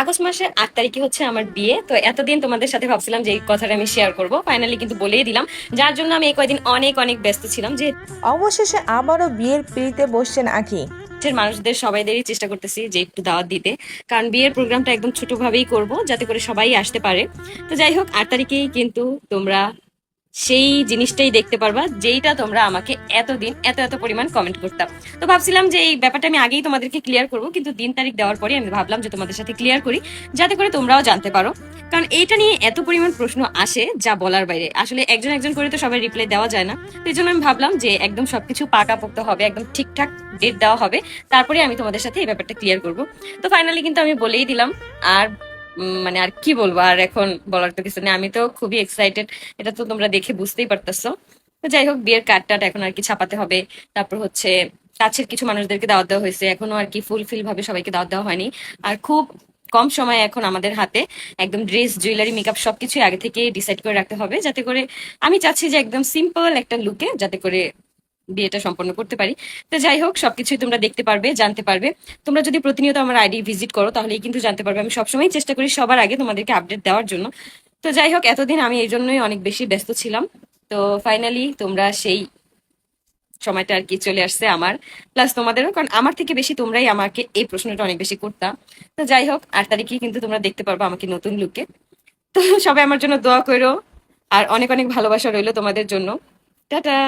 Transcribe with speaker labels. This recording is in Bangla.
Speaker 1: আগস্ট মাসের 8 তারিখে হচ্ছে আমার বিয়ে। তো এতদিন তোমাদের সাথে ভাবছিলাম যে এই কথাটা আমি শেয়ার করব, ফাইনালি কিন্তু বলেই দিলাম। যার জন্য আমি এই কয়দিন অনেক অনেক ব্যস্ত ছিলাম, যে
Speaker 2: অবশেষে আবারও বিয়ের পিঁড়িতে বসছেন আঁখি।
Speaker 1: দেশের মানুষদের সবাইদেরই চেষ্টা করতেছি যে একটু দাওয়াত দিতে, কারণ বিয়ের প্রোগ্রামটা একদম ছোটভাবেই করব যাতে করে সবাই আসতে পারে। তো যাই হোক, 8 তারিখেই কিন্তু তোমরা সেই জিনিসটাই দেখতে পারবা যেইটা তোমরা আমাকে এতদিন এত এত পরিমাণ কমেন্ট করতাম। তো ভাবছিলাম যে এই ব্যাপারটা আমি আগেই তোমাদেরকে ক্লিয়ার করবো, কিন্তু দিন তারিখ দেওয়ার পরে আমি ভাবলাম যে তোমাদের সাথে ক্লিয়ার করি, যাতে করে তোমরাও জানতে পারো। কারণ এইটা নিয়ে এত পরিমাণ প্রশ্ন আসে যা বলার বাইরে, আসলে একজন একজন করে তো সবাই রিপ্লাই দেওয়া যায় না। তো এই জন্য আমি ভাবলাম যে একদম সবকিছু পাকাপোক্ত হবে, একদম ঠিকঠাক ডেট দেওয়া হবে, তারপরে আমি তোমাদের সাথে এই ব্যাপারটা ক্লিয়ার করব। তো ফাইনালি কিন্তু আমি বলেই দিলাম। আর মানে আর কি বলবো, আর এখন বলার তো কিছু নেই, আমি তো খুবই এক্সাইটেড। এটা তো তোমরা দেখে বুঝতেই পারতেছো। তো যাই হোক, বিয়ের কার্ড টার্ড এখন আর কি ছাপাতে হবে। তারপর হচ্ছে কাছের কিছু মানুষদেরকে দাওয়াত দেওয়া হয়েছে, এখনো আর কি ফুলফিল ভাবে সবাইকে দাওয়াত দেওয়া হয়নি। আর খুব কম সময় এখন আমাদের হাতে, একদম ড্রেস জুয়েলারি মেকআপ সবকিছু আগে থেকে ডিসাইড করে রাখতে হবে, যাতে করে আমি চাচ্ছি যে একদম সিম্পল একটা লুকে যাতে করে বিয়েটা সম্পন্ন করতে পারি। তো যাই হোক, সবকিছুই তোমরা দেখতে পারবে, জানতে পারবে। তোমরা যদি প্রতিনিয়ত আমার আইডি ভিজিট করো তাহলেই কিন্তু জানতে পারবে। আমি সবসময় চেষ্টা করি সবার আগে তোমাদেরকে আপডেট দেওয়ার জন্য। তো যাই হোক, এতদিন আমি এই জন্যই অনেক বেশি ব্যস্ত ছিলাম। তো ফাইনালি তোমরা সেই সময়টা আর কি চলে আসছে আমার, প্লাস তোমাদেরও, কারণ আমার থেকে বেশি তোমরাই আমাকে এই প্রশ্নটা অনেক বেশি করতা। তো যাই হোক, 8 তারিখে কিন্তু তোমরা দেখতে পারবে আমাকে নতুন লুকে। তো সবাই আমার জন্য দোয়া করো, আর অনেক অনেক ভালোবাসা রইলো তোমাদের জন্য। টাটা।